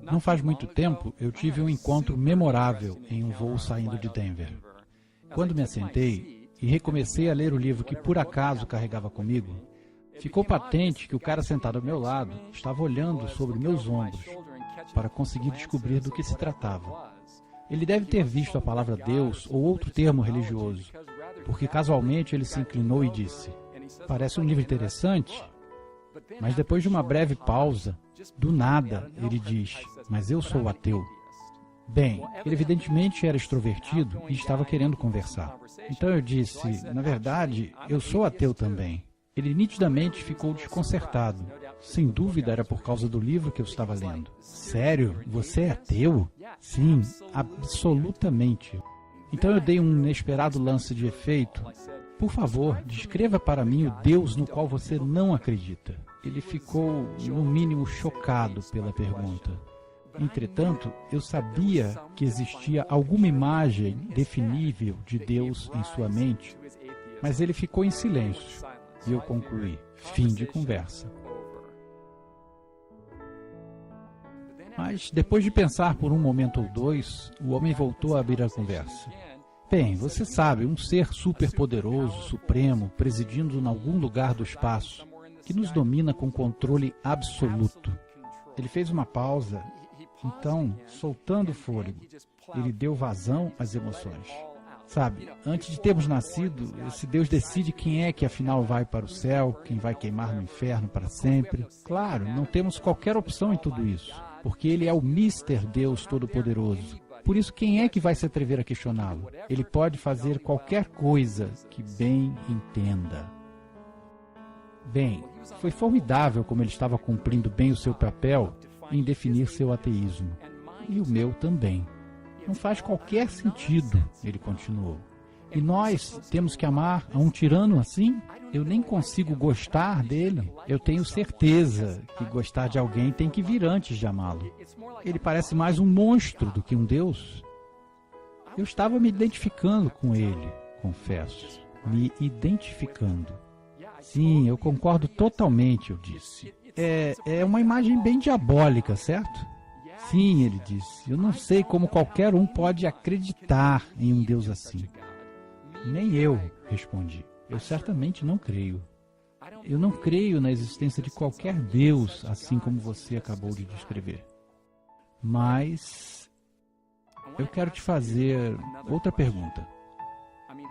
Não faz muito tempo, eu tive um encontro memorável em um voo saindo de Denver. Quando me assentei e recomecei a ler o livro que por acaso carregava comigo, ficou patente que o cara sentado ao meu lado estava olhando sobre meus ombros para conseguir descobrir do que se tratava. Ele deve ter visto a palavra Deus ou outro termo religioso, porque casualmente ele se inclinou e disse: "Parece um livro interessante." Mas depois de uma breve pausa, do nada, ele diz: "Mas eu sou ateu." Bem, ele evidentemente era extrovertido e estava querendo conversar. Então eu disse: "Na verdade, eu sou ateu também." Ele nitidamente ficou desconcertado. Sem dúvida era por causa do livro que eu estava lendo. "Sério? Você é ateu?" "Sim, absolutamente." Então eu dei um inesperado lance de efeito. "Por favor, descreva para mim o Deus no qual você não acredita." Ele ficou, no mínimo, chocado pela pergunta. Entretanto, eu sabia que existia alguma imagem definível de Deus em sua mente, mas ele ficou em silêncio. E eu concluí: fim de conversa. Mas, depois de pensar por um momento ou dois, o homem voltou a abrir a conversa. "Bem, você sabe, um ser superpoderoso, supremo, presidindo em algum lugar do espaço, que nos domina com controle absoluto." Ele fez uma pausa, então, soltando o fôlego, ele deu vazão às emoções. "Sabe, antes de termos nascido, esse Deus decide quem é que afinal vai para o céu, quem vai queimar no inferno para sempre. Claro, não temos qualquer opção em tudo isso, porque ele é o Mister Deus Todo-Poderoso. Por isso, quem é que vai se atrever a questioná-lo? Ele pode fazer qualquer coisa que bem entenda." Bem, foi formidável como ele estava cumprindo bem o seu papel em definir seu ateísmo. E o meu também. "Não faz qualquer sentido," ele continuou. "E nós temos que amar a um tirano assim? Eu nem consigo gostar dele. Eu tenho certeza que gostar de alguém tem que vir antes de amá-lo. Ele parece mais um monstro do que um Deus." Eu estava me identificando com ele, confesso. Me identificando. "Sim, eu concordo totalmente," eu disse. É uma imagem bem diabólica, certo?" "Sim," ele disse. "Eu não sei como qualquer um pode acreditar em um Deus assim." "Nem eu," respondi. "Eu certamente não creio. Eu não creio na existência de qualquer Deus, assim como você acabou de descrever. Mas eu quero te fazer outra pergunta.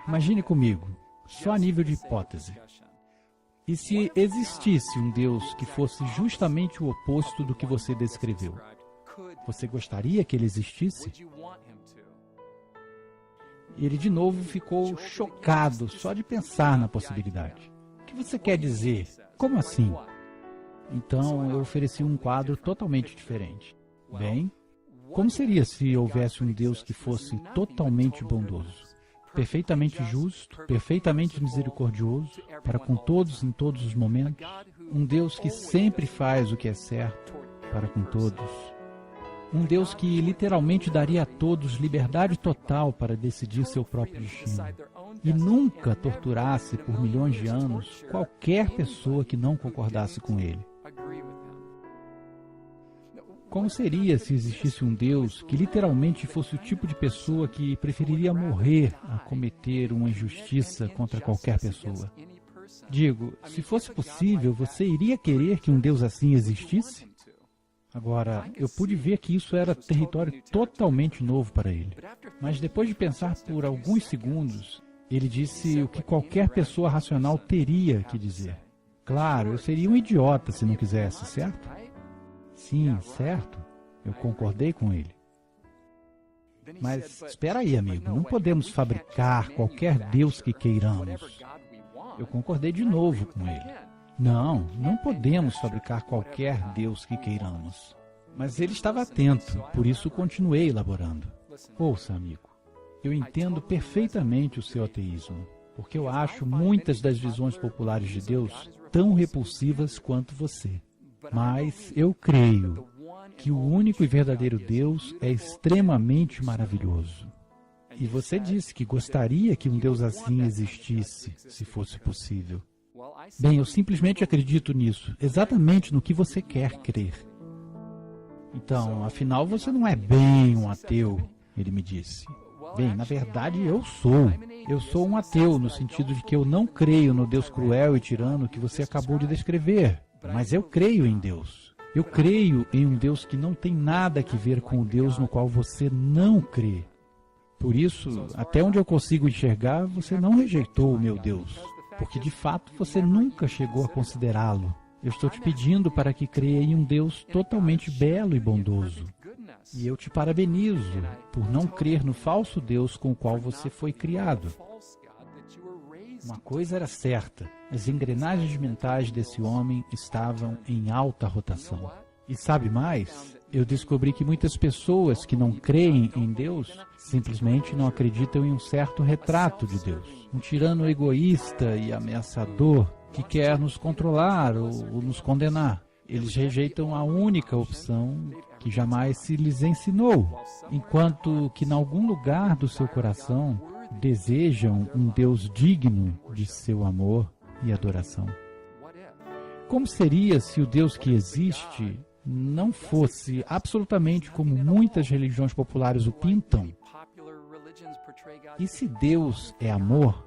Imagine comigo, só a nível de hipótese. E se existisse um Deus que fosse justamente o oposto do que você descreveu? Você gostaria que ele existisse?" E ele de novo ficou chocado só de pensar na possibilidade. "O que você quer dizer? Como assim?" Então eu ofereci um quadro totalmente diferente. "Bem, como seria se houvesse um Deus que fosse totalmente bondoso? Perfeitamente justo, perfeitamente misericordioso, para com todos em todos os momentos. Um Deus que sempre faz o que é certo para com todos. Um Deus que literalmente daria a todos liberdade total para decidir seu próprio destino. E nunca torturasse por milhões de anos qualquer pessoa que não concordasse com ele. Como seria se existisse um Deus que literalmente fosse o tipo de pessoa que preferiria morrer a cometer uma injustiça contra qualquer pessoa? Digo, se fosse possível, você iria querer que um Deus assim existisse?" Agora, eu pude ver que isso era território totalmente novo para ele. Mas depois de pensar por alguns segundos, ele disse o que qualquer pessoa racional teria que dizer. "Claro, eu seria um idiota se não quisesse, certo?" "Sim, certo." Eu concordei com ele. "Mas espera aí, amigo, não podemos fabricar qualquer Deus que queiramos." Eu concordei de novo com ele. Não podemos fabricar qualquer Deus que queiramos." Mas ele estava atento, por isso continuei elaborando. "Ouça, amigo, eu entendo perfeitamente o seu ateísmo, porque eu acho muitas das visões populares de Deus tão repulsivas quanto você. Mas eu creio que o único e verdadeiro Deus é extremamente maravilhoso. E você disse que gostaria que um Deus assim existisse, se fosse possível. Bem, eu simplesmente acredito nisso, exatamente no que você quer crer. Então, afinal, você não é bem um ateu, ele me disse. Bem, na verdade, eu sou. Eu sou um ateu, no sentido de que eu não creio no Deus cruel e tirano que você acabou de descrever. Mas eu creio em Deus. Eu creio em um Deus que não tem nada a ver com o Deus no qual você não crê. Por isso, até onde eu consigo enxergar, você não rejeitou o meu Deus, porque de fato você nunca chegou a considerá-lo. Eu estou te pedindo para que creia em um Deus totalmente belo e bondoso. E eu te parabenizo por não crer no falso Deus com o qual você foi criado. Uma coisa era certa: as engrenagens mentais desse homem estavam em alta rotação. E sabe mais? Eu descobri que muitas pessoas que não creem em Deus simplesmente não acreditam em um certo retrato de Deus. Um tirano egoísta e ameaçador que quer nos controlar ou nos condenar. Eles rejeitam a única opção que jamais se lhes ensinou, enquanto que em algum lugar do seu coração desejam um Deus digno de seu amor e adoração. Como seria se o Deus que existe não fosse absolutamente como muitas religiões populares o pintam? E se Deus é amor,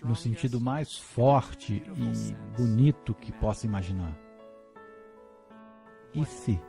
no sentido mais forte e bonito que possa imaginar? E se?